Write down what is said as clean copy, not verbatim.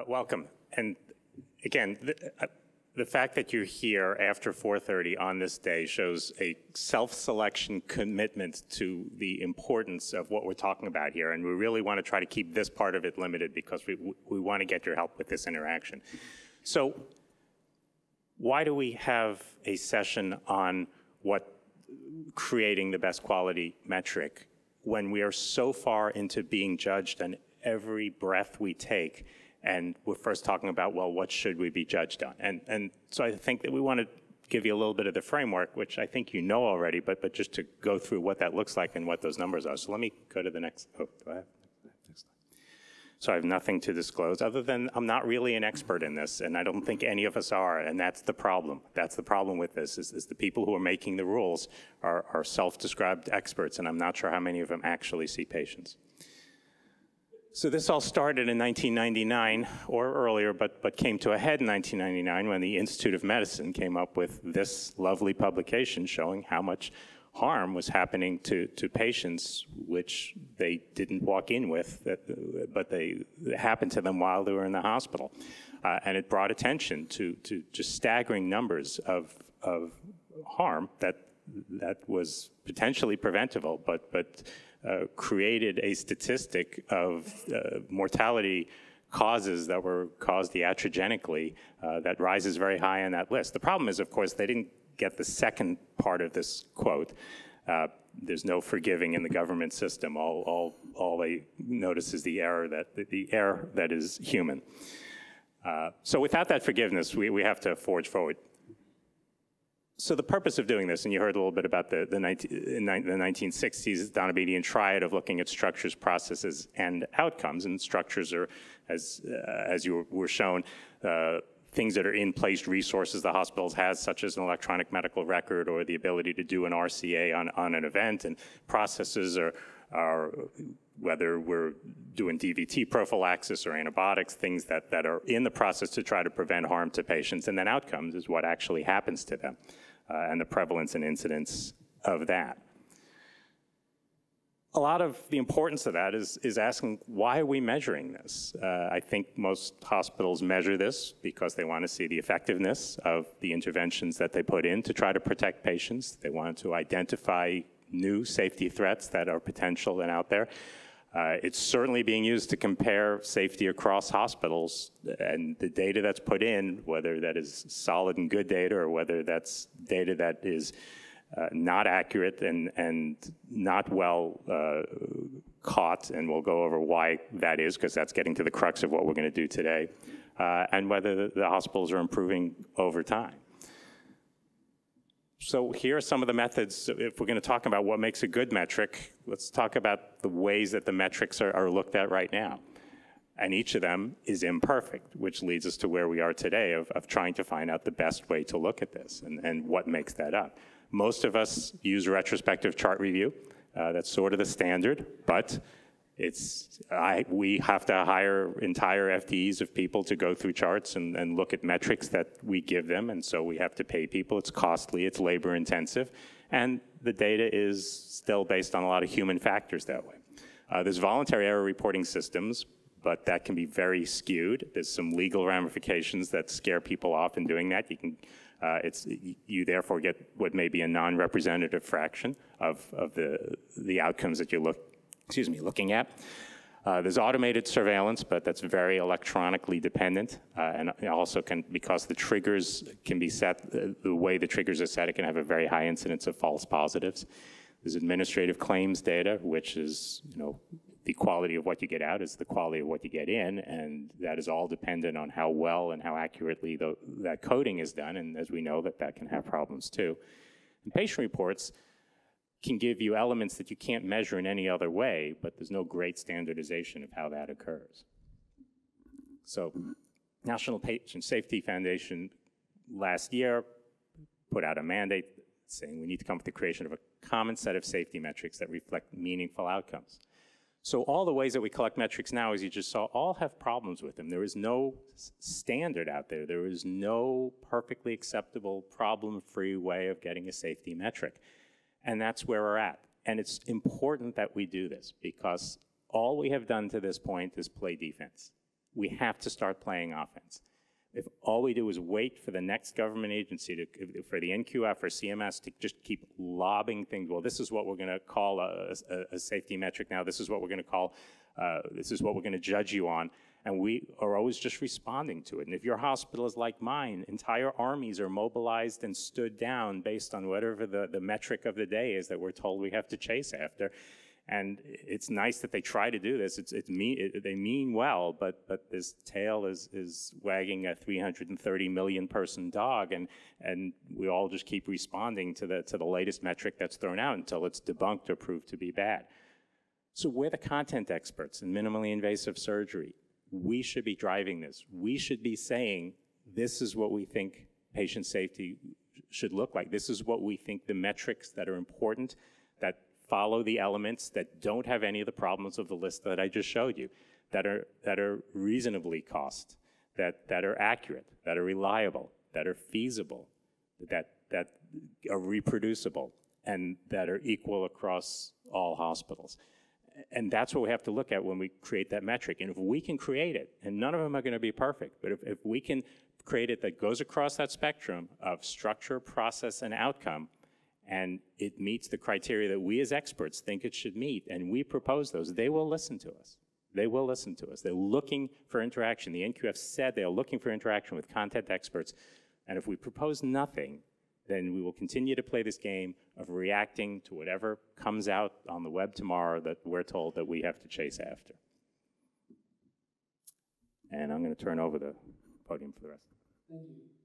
Welcome. And again, the fact that you're here after 4:30 on this day shows a self-selection commitment to the importance of what we're talking about here. And we really want to try to keep this part of it limited because we want to get your help with this interaction. So why do we have a session on what creating the best quality metric when we are so far into being judged on every breath we take? And we're first talking about, well, what should we be judged on? And so I think that we want to give you a little bit of the framework, which I think you know already, but just to go through what that looks like and what those numbers are. So let me go to the next, do I have next slide? So I have nothing to disclose other than I'm not really an expert in this, and I don't think any of us are, and that's the problem. That's the problem with this, is the people who are making the rules are self-described experts, and I'm not sure how many of them actually see patients. So this all started in 1999 or earlier, but came to a head in 1999 when the Institute of Medicine came up with this lovely publication showing how much harm was happening to patients, which they didn't walk in with, but they happened to them while they were in the hospital. And it brought attention to just staggering numbers of harm that was potentially preventable, but created a statistic of mortality causes that were caused iatrogenically that rises very high on that list. The problem is, of course, they didn't get the second part of this quote. There's no forgiving in the government system. All they notice is the error that is human. So without that forgiveness, we have to forge forward. So the purpose of doing this, and you heard a little bit about the 1960s Donabedian triad of looking at structures, processes, and outcomes. And structures are, as you were shown, things that are in place, resources the hospitals has, such as an electronic medical record or the ability to do an RCA on an event. And processes are whether we're doing DVT prophylaxis or antibiotics, things that are in the process to try to prevent harm to patients. And then outcomes is what actually happens to them and the prevalence and incidence of that. A lot of the importance of that is asking, why are we measuring this? I think most hospitals measure this because they want to see the effectiveness of the interventions that they put in to try to protect patients. They want to identify new safety threats that are potential and out there. It's certainly being used to compare safety across hospitals, and the data that's put in, whether that is solid and good data or whether that's data that is not accurate and not well caught, and we'll go over why that is, because that's getting to the crux of what we're going to do today, and whether the hospitals are improving over time. So here are some of the methods. If we're going to talk about what makes a good metric, let's talk about the ways that the metrics are looked at right now. And each of them is imperfect, which leads us to where we are today of trying to find out the best way to look at this and what makes that up. Most of us use retrospective chart review. That's sort of the standard, but we have to hire entire FTEs of people to go through charts and look at metrics that we give them, and so we have to pay people. It's costly, it's labor intensive, and the data is still based on a lot of human factors that way. There's voluntary error reporting systems, but that can be very skewed. There's some legal ramifications that scare people off in doing that. You therefore get what may be a non-representative fraction of the outcomes that you're looking at. There's automated surveillance, but that's very electronically dependent, and also because the triggers can be set, the way the triggers are set, it can have a very high incidence of false positives. There's administrative claims data, which is, the quality of what you get out is the quality of what you get in, and that is all dependent on how well and how accurately that coding is done, and as we know, that can have problems too. And patient reports can give you elements that you can't measure in any other way, but there's no great standardization of how that occurs. So, National Patient Safety Foundation last year put out a mandate saying we need to come with the creation of a common set of safety metrics that reflect meaningful outcomes. So all the ways that we collect metrics now, as you just saw, all have problems with them. There is no standard out there. There is no perfectly acceptable, problem-free way of getting a safety metric. And that's where we're at. And it's important that we do this because all we have done to this point is play defense. We have to start playing offense. If all we do is wait for the next government agency, for the NQF or CMS to just keep lobbing things, well, this is what we're going to call a safety metric now, this is what we're going to call, this is what we're going to judge you on, and we are always just responding to it. And if your hospital is like mine, entire armies are mobilized and stood down based on whatever the metric of the day is that we're told we have to chase after. And it's nice that they try to do this. They mean well, but this tail is wagging a 330 million person dog, and we all just keep responding to the latest metric that's thrown out until it's debunked or proved to be bad. So we're the content experts in minimally invasive surgery. We should be driving this. We should be saying, this is what we think patient safety should look like. This is what we think the metrics that are important, that follow the elements, that don't have any of the problems of the list that I just showed you, that are reasonably cost, that are accurate, that are reliable, that are feasible, that are reproducible, and that are equal across all hospitals. And that's what we have to look at when we create that metric. And if we can create it, and none of them are going to be perfect, but if we can create it that goes across that spectrum of structure, process, and outcome, and it meets the criteria that we as experts think it should meet, and we propose those, they will listen to us. They will listen to us. They're looking for interaction. The NQF said they're looking for interaction with content experts, and if we propose nothing, then we will continue to play this game of reacting to whatever comes out on the web tomorrow that we're told that we have to chase after. And I'm going to turn over the podium for the rest. Thank you.